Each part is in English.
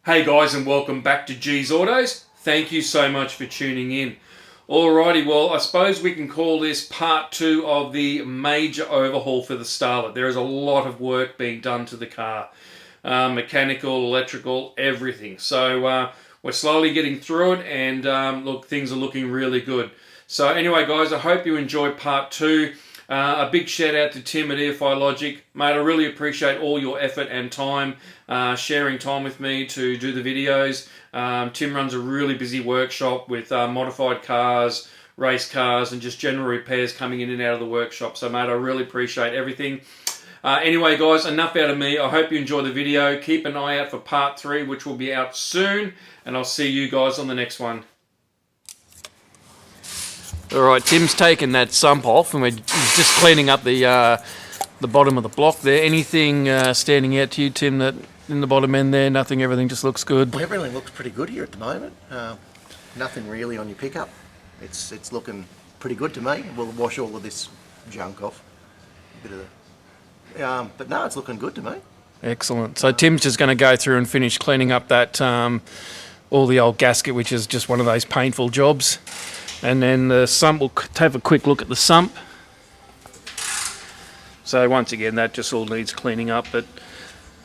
Hey guys, and welcome back to G's Autos. Thank you so much for tuning in. Alrighty, well, I suppose we can call this part 2 of the major overhaul for the Starlet. There is a lot of work being done to the car. Mechanical, electrical, everything. So we're slowly getting through it, and look, things are looking really good. So anyway guys, I hope you enjoyed part 2. A big shout out to Tim at EFI Logic. Mate, I really appreciate all your effort and time, sharing time with me to do the videos. Tim runs a really busy workshop with modified cars, race cars, and just general repairs coming in and out of the workshop. So mate, I really appreciate everything. Anyway guys, enough out of me. I hope you enjoy the video. Keep an eye out for part 3, which will be out soon, and I'll see you guys on the next one. Alright, Tim's taken that sump off, and he's just cleaning up the bottom of the block there. Anything standing out to you, Tim, that in the bottom end there? Nothing, everything just looks good? Well, everything looks pretty good here at the moment. Nothing really on your pickup. It's looking pretty good to me. We'll wash all of this junk off. A bit of the, but no, it's looking good to me. Excellent. So Tim's just going to go through and finish cleaning up that all the old gasket, which is just one of those painful jobs. And then the sump, we'll have a quick look at the sump. So once again, that just all needs cleaning up, but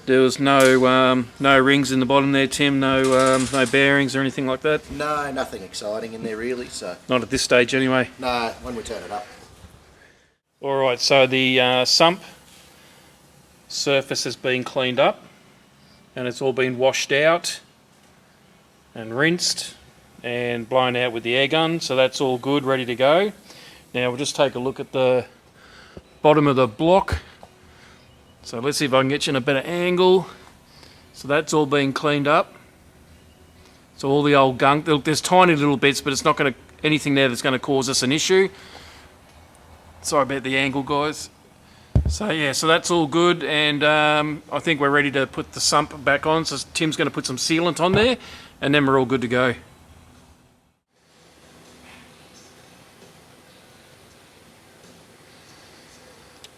there was no rings in the bottom there, Tim, no bearings or anything like that? No, nothing exciting in there really. So not at this stage anyway? No, when we turn it up. Alright, so the sump surface has been cleaned up, and it's all been washed out and rinsed and blown out with the air gun, so that's all good, ready to go. Now we'll just take a look at the bottom of the block. So let's see if I can get you in a better angle. So that's all been cleaned up. So all the old gunk, look, there's tiny little bits, but it's not going to anything there that's going to cause us an issue. Sorry about the angle, guys. So yeah, so that's all good, and I think we're ready to put the sump back on. So Tim's going to put some sealant on there, and then we're all good to go.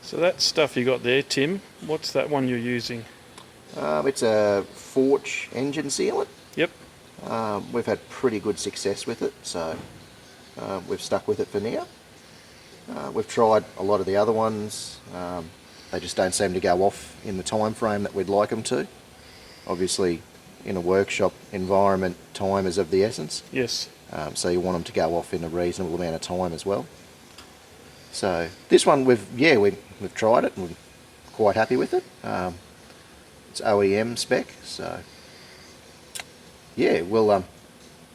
So that stuff you got there, Tim, what's that one you're using? It's a Forge engine sealant. Yep. We've had pretty good success with it, so we've stuck with it for now. We've tried a lot of the other ones. They just don't seem to go off in the time frame that we'd like them to. Obviously, in a workshop environment, time is of the essence. Yes. So you want them to go off in a reasonable amount of time as well. So this one, we've tried it and we're quite happy with it. It's OEM spec, so yeah, we'll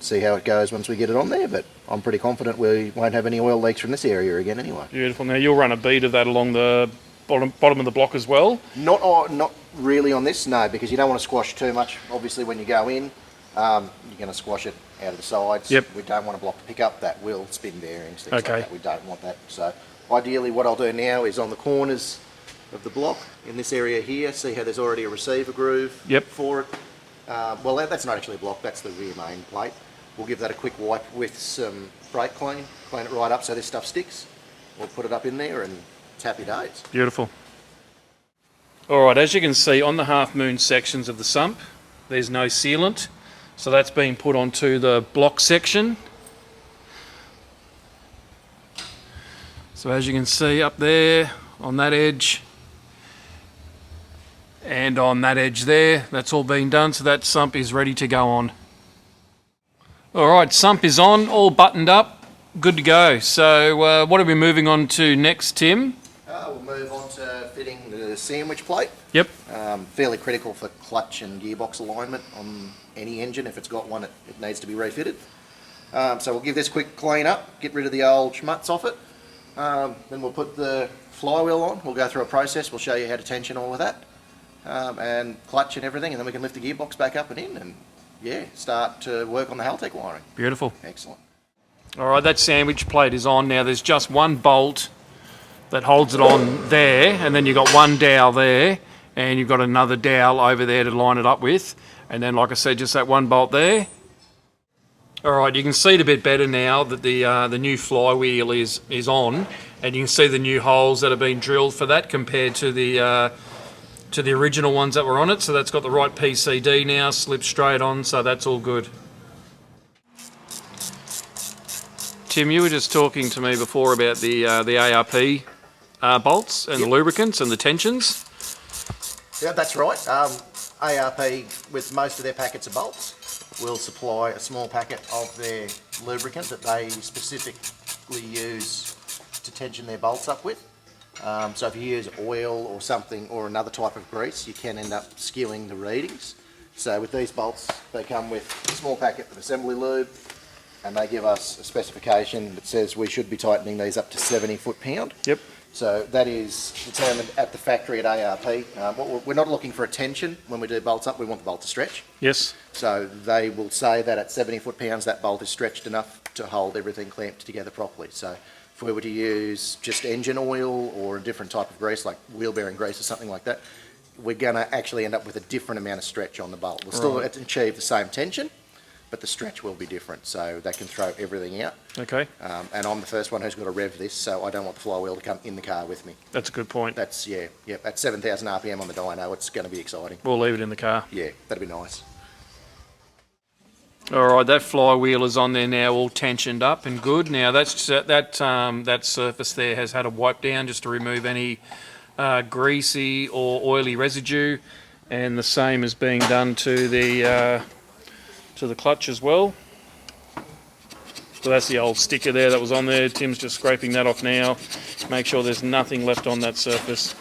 see how it goes once we get it on there, but I'm pretty confident we won't have any oil leaks from this area again anyway. Beautiful. Now you'll run a bead of that along the bottom of the block as well? Not really on this, no, because you don't want to squash too much. Obviously when you go in, you're going to squash it out of the sides. Yep. We don't want to block the pickup. That will spin bearings, things okay. like that. We don't want that. So ideally what I'll do now is on the corners of the block, in this area here, see how there's already a receiver groove yep. for it. Well, that's not actually a block, that's the rear main plate. We'll give that a quick wipe with some brake clean it right up so this stuff sticks. We'll put it up in there and it's happy days. Beautiful. Alright, as you can see on the half moon sections of the sump, there's no sealant. So that's been put onto the block section. So as you can see up there on that edge and on that edge there, that's all been done, so that sump is ready to go on. Alright, sump is on, all buttoned up, good to go. So what are we moving on to next, Tim? We'll move on to fitting the sandwich plate. Yep. Fairly critical for clutch and gearbox alignment on any engine. If it's got one, it needs to be refitted. So we'll give this a quick clean up, get rid of the old schmutz off it. Then we'll put the flywheel on. We'll go through a process. We'll show you how to tension all of that, and clutch and everything, and then we can lift the gearbox back up and in, and yeah, start to work on the Haltech wiring. Beautiful. Excellent. Alright, that sandwich plate is on now. There's just one bolt that holds it on there, and then you've got one dowel there, and you've got another dowel over there to line it up with, and then like I said, just that one bolt there. Alright, you can see it a bit better now that the new flywheel is on, and you can see the new holes that have been drilled for that compared to the to the original ones that were on it, so that's got the right PCD now, slips straight on, so that's all good. Tim, you were just talking to me before about the ARP bolts and the lubricants and the tensions. Yeah, that's right. ARP, with most of their packets of bolts, will supply a small packet of their lubricant that they specifically use to tension their bolts up with. So if you use oil or something or another type of grease, you can end up skewing the readings. So with these bolts, they come with a small packet of assembly lube, and they give us a specification that says we should be tightening these up to 70 foot-pound. Yep. So that is determined at the factory at ARP. We're not looking for a tension when we do bolts up, we want the bolt to stretch. Yes. So they will say that at 70 foot-pounds that bolt is stretched enough to hold everything clamped together properly. So if we were to use just engine oil or a different type of grease, like wheel bearing grease or something like that, we're going to actually end up with a different amount of stretch on the bolt. We'll still achieve the same tension, but the stretch will be different, so that can throw everything out. Okay. And I'm the first one who's got to rev this, so I don't want the flywheel to come in the car with me. That's a good point. That's, yeah, at 7,000 RPM on the dyno, it's going to be exciting. We'll leave it in the car. Yeah, that'd be nice. All right, that flywheel is on there now, all tensioned up and good. Now that surface there has had a wipe down just to remove any greasy or oily residue, and the same is being done to the clutch as well. So that's the old sticker there that was on there. Tim's just scraping that off now. Make sure there's nothing left on that surface.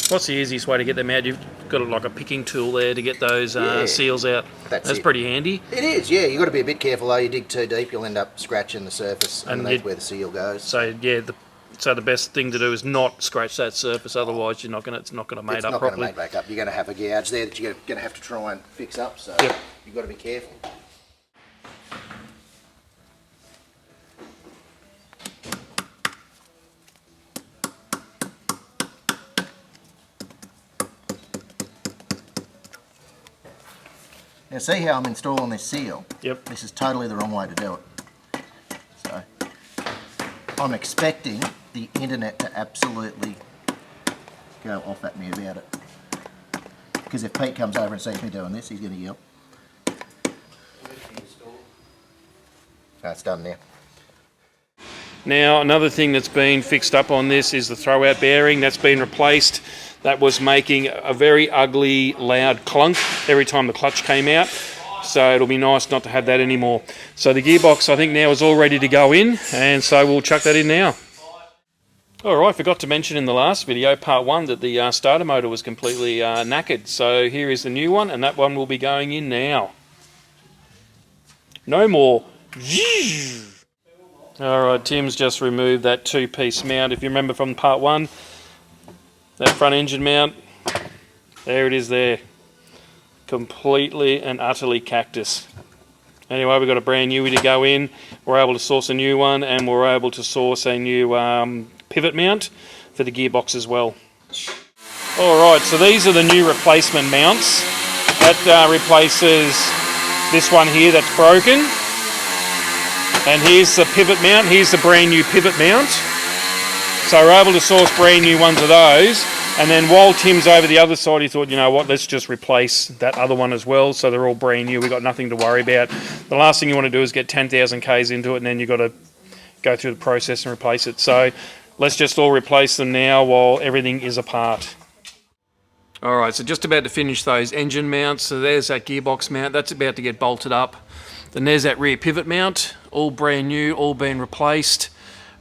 What's the easiest way to get them out? You've got like a picking tool there to get those seals out. That's pretty handy. It is, yeah. You've got to be a bit careful though. You dig too deep, you'll end up scratching the surface underneath where the seal goes. So yeah, the best thing to do is not scratch that surface. Otherwise, it's not going to mate up properly. It's not going to mate back up. You're going to have a gouge there that you're going to have to try and fix up. So you've got to be careful. Now see how I'm installing this seal? Yep. This is totally the wrong way to do it. So I'm expecting the internet to absolutely go off at me about it. Because if Pete comes over and sees me doing this, he's going to yell. It's done now. Now another thing that's been fixed up on this is the throwout bearing. That's been replaced. That was making a very ugly, loud clunk every time the clutch came out. So it'll be nice not to have that anymore. So the gearbox, I think, now is all ready to go in, and so we'll chuck that in now. All right, forgot to mention in the last video, part one, that the starter motor was completely knackered. So here is the new one, and that one will be going in now. No more. All right, Tim's just removed that two-piece mount. If you remember from part one, that front engine mount, there it is there. Completely and utterly cactus. Anyway, we've got a brand newie to go in. We're able to source a new one, and we're able to source a new pivot mount for the gearbox as well. Alright, so these are the new replacement mounts. That replaces this one here that's broken. And here's the pivot mount. Here's the brand new pivot mount. So we're able to source brand new ones of those. And then while Tim's over the other side, he thought, you know what, let's just replace that other one as well. So they're all brand new. We've got nothing to worry about. The last thing you want to do is get 10,000 Ks into it, and then you've got to go through the process and replace it. So let's just all replace them now while everything is apart. All right, so just about to finish those engine mounts. So there's that gearbox mount. That's about to get bolted up. Then there's that rear pivot mount, all brand new, all been replaced.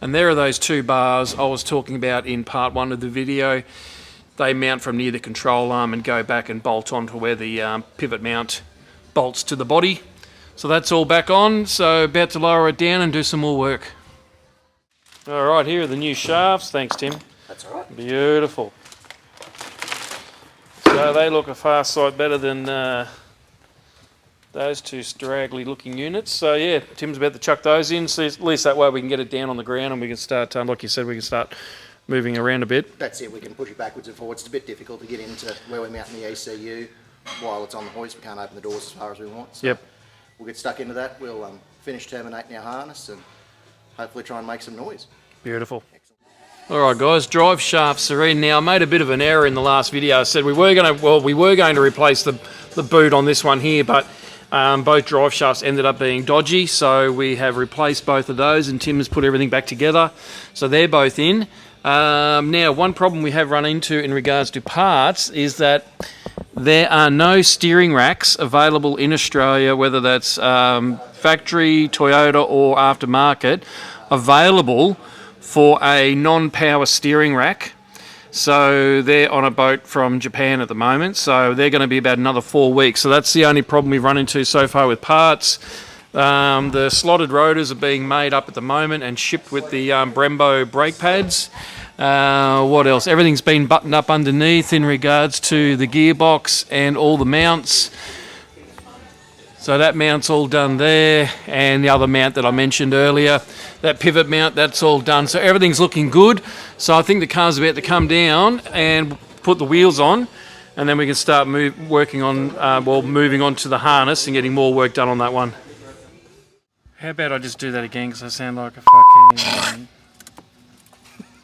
And there are those two bars I was talking about in part 1 of the video. They mount from near the control arm and go back and bolt onto where the pivot mount bolts to the body. So that's all back on, so about to lower it down and do some more work. All right, here are the new shafts. Thanks, Tim. That's all right. Beautiful. So they look a far sight better than those two straggly looking units. So yeah, Tim's about to chuck those in, so at least that way we can get it down on the ground and we can start, like you said, we can start moving around a bit. That's it, we can push it backwards and forwards. It's a bit difficult to get into where we're mounting the ECU while it's on the hoist. We can't open the doors as far as we want. So yep. We'll get stuck into that. We'll finish terminating our harness and hopefully try and make some noise. Beautiful. Alright guys, drive shafts are in now. I made a bit of an error in the last video. I said we were going to replace the boot on this one here, but both drive shafts ended up being dodgy, so we have replaced both of those and Tim has put everything back together. So they're both in. Now, one problem we have run into in regards to parts is that there are no steering racks available in Australia, whether that's factory, Toyota or aftermarket, available for a non-power steering rack. So they're on a boat from Japan at the moment, so they're going to be about another 4 weeks. So that's the only problem we've run into so far with parts. The slotted rotors are being made up at the moment and shipped with the Brembo brake pads. What else? Everything's been buttoned up underneath in regards to the gearbox and all the mounts. So that mount's all done there, and the other mount that I mentioned earlier, that pivot mount, that's all done. So everything's looking good. So I think the car's about to come down and put the wheels on, and then we can start moving on to the harness and getting more work done on that one. How about I just do that again, because I sound like a fucking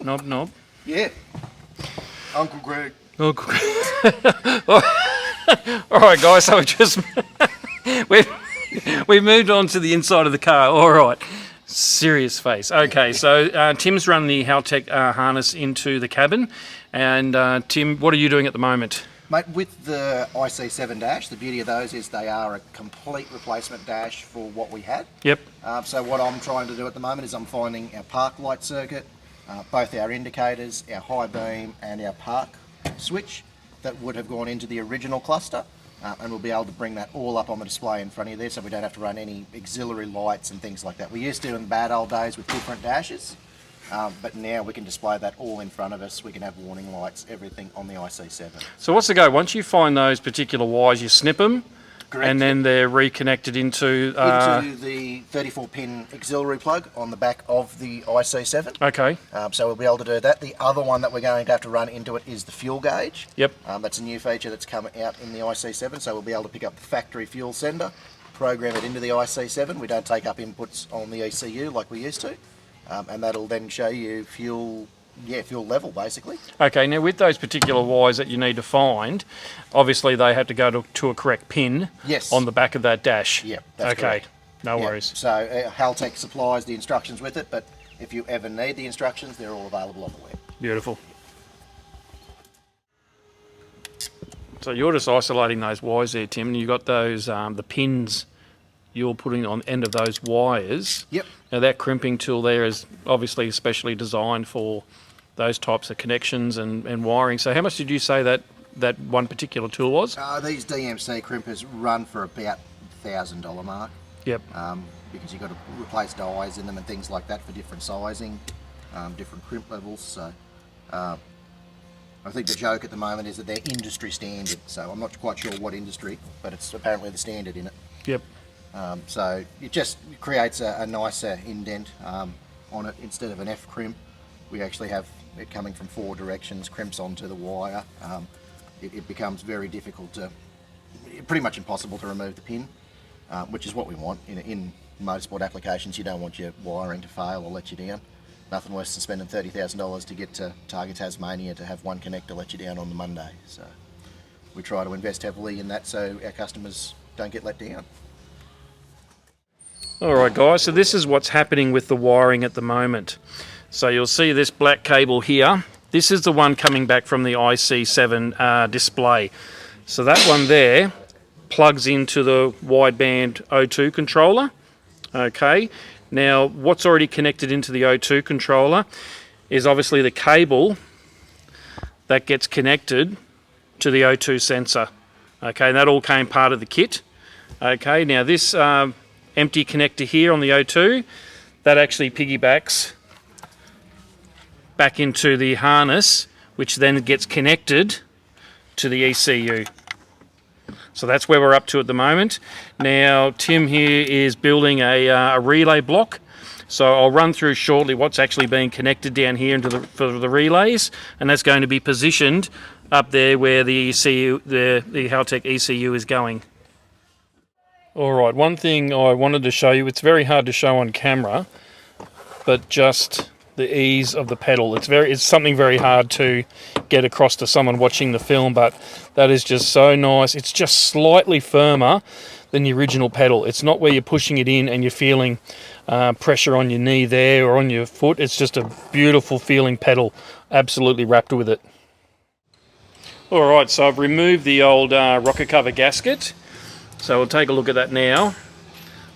knob. Yeah. Uncle Greg. Uncle Greg. All right, guys, so we moved on to the inside of the car. All right, serious face. Okay, so Tim's run the Haltech harness into the cabin, and Tim, what are you doing at the moment? Mate, with the IC7 dash, the beauty of those is they are a complete replacement dash for what we had. Yep. So what I'm trying to do at the moment is I'm finding our park light circuit, both our indicators, our high beam and our park switch that would have gone into the original cluster, and we'll be able to bring that all up on the display in front of you there, so we don't have to run any auxiliary lights and things like that. We used to in the bad old days with different dashes, but now we can display that all in front of us. We can have warning lights, everything on the IC7. So what's the go? Once you find those particular wires, you snip them. Correct. And then they're reconnected into the 34-pin auxiliary plug on the back of the IC7. Okay. So we'll be able to do that. The other one that we're going to have to run into it is the fuel gauge. Yep. That's a new feature that's come out in the IC7. So we'll be able to pick up the factory fuel sender, program it into the IC7. We don't take up inputs on the ECU like we used to, and that'll then show you fuel level basically. Okay, now with those particular wires that you need to find, obviously they have to go to a correct pin. Yes. On the back of that dash. Yep, that's okay, correct. No worries. So Haltech supplies the instructions with it, but if you ever need the instructions, they're all available on the web. Beautiful. So you're just isolating those wires there, Tim, and you've got those, the pins you're putting on the end of those wires. Yep. Now that crimping tool there is obviously specially designed for those types of connections and wiring. So how much did you say that one particular tool was? These DMC crimpers run for about $1,000 mark. Yep. Because you've got to replace dies in them and things like that for different sizing, different crimp levels. So I think the joke at the moment is that they're industry standard. So I'm not quite sure what industry, but it's apparently the standard in it. Yep. So it just creates a nicer indent on it. Instead of an F crimp, we actually have it coming from 4 directions, crimps onto the wire. It becomes very difficult pretty much impossible to remove the pin, which is what we want. In motorsport applications, you don't want your wiring to fail or let you down. Nothing worse than spending $30,000 to get to Targa Tasmania to have one connector let you down on the Monday. So we try to invest heavily in that so our customers don't get let down. Alright guys, so this is what's happening with the wiring at the moment. So you'll see this black cable here. This is the one coming back from the IC7 display. So that one there plugs into the wideband O2 controller. Okay, Now, what's already connected into the O2 controller is obviously the cable that gets connected to the O2 sensor. Okay, and that all came part of the kit. Okay, now this empty connector here on the O2, that actually piggybacks back into the harness, which then gets connected to the ECU. So that's where we're up to at the moment. Now Tim here is building a relay block. So I'll run through shortly what's actually being connected down here into for the relays, and that's going to be positioned up there where the ECU, the Haltech ECU is going. Alright, one thing I wanted to show you, it's very hard to show on camera, but just the ease of the pedal. It's something very hard to get across to someone watching the film, but that is just so nice. It's just slightly firmer than the original pedal. It's not where you're pushing it in and you're feeling pressure on your knee there or on your foot. It's just a beautiful feeling pedal. Absolutely wrapped with it. Alright, so I've removed the old rocker cover gasket. So we'll take a look at that now.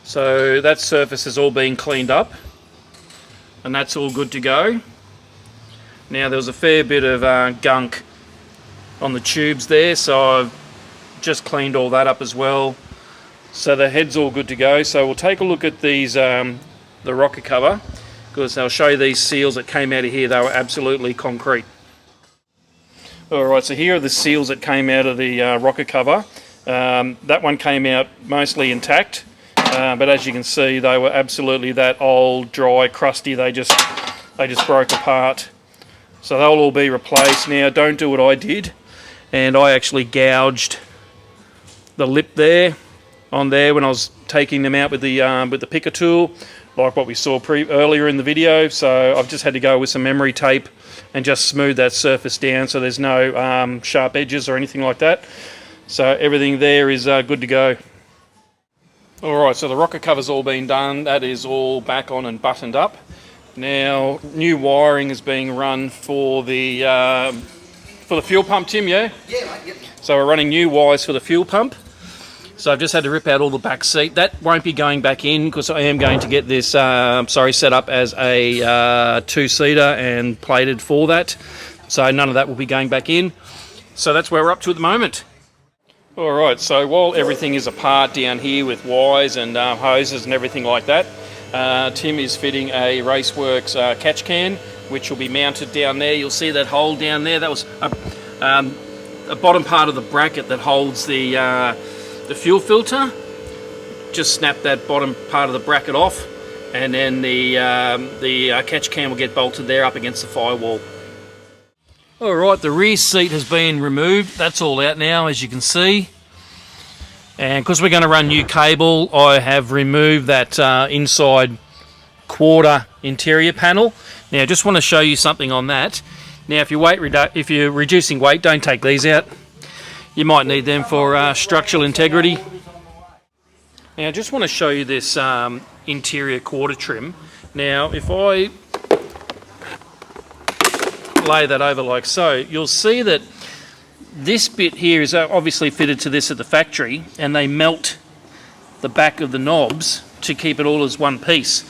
So that surface has all been cleaned up, and that's all good to go. Now there was a fair bit of gunk on the tubes there, so I've just cleaned all that up as well. So the head's all good to go. So we'll take a look at these, the rocker cover, because I'll show you these seals that came out of here. They were absolutely concrete. Alright, so here are the seals that came out of the rocker cover. That one came out mostly intact, but as you can see, they were absolutely that old, dry, crusty. They just broke apart. So they'll all be replaced. Now, don't do what I did, and I actually gouged the lip there on there when I was taking them out with the picker tool, like what we saw earlier in the video. So I've just had to go with some memory tape and just smooth that surface down so there's no sharp edges or anything like that. So everything there is good to go. Alright, so the rocker cover's all been done. That is all back on and buttoned up. Now, new wiring is being run for the fuel pump, Tim, yeah? Yeah, mate, yep. So we're running new wires for the fuel pump. So I've just had to rip out all the back seat. That won't be going back in because I am going to get this set up as a two-seater and plated for that. So none of that will be going back in. So that's where we're up to at the moment. Alright, so while everything is apart down here with wires and hoses and everything like that, Tim is fitting a Raceworks catch can, which will be mounted down there. You'll see that hole down there. That was a bottom part of the bracket that holds the fuel filter. Just snap that bottom part of the bracket off, and then the catch can will get bolted there up against the firewall. Alright, the rear seat has been removed. That's all out now, as you can see. And because we're going to run new cable, I have removed that inside quarter interior panel. Now, I just want to show you something on that. Now, if you're reducing weight, don't take these out. You might need them for structural integrity. Now, I just want to show you this interior quarter trim. Now, if I lay that over like so, you'll see that this bit here is obviously fitted to this at the factory, and they melt the back of the knobs to keep it all as one piece.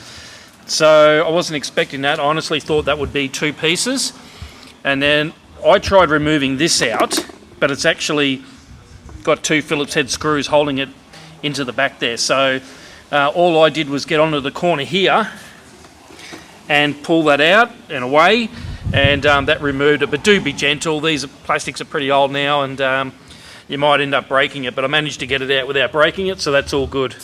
So I wasn't expecting that. I honestly thought that would be two pieces, and then I tried removing this out, but it's actually got two Phillips head screws holding it into the back there. So all I did was get onto the corner here and pull that out and away, and that removed it. But do be gentle, these plastics are pretty old now, and you might end up breaking it, but I managed to get it out without breaking it, so that's all good.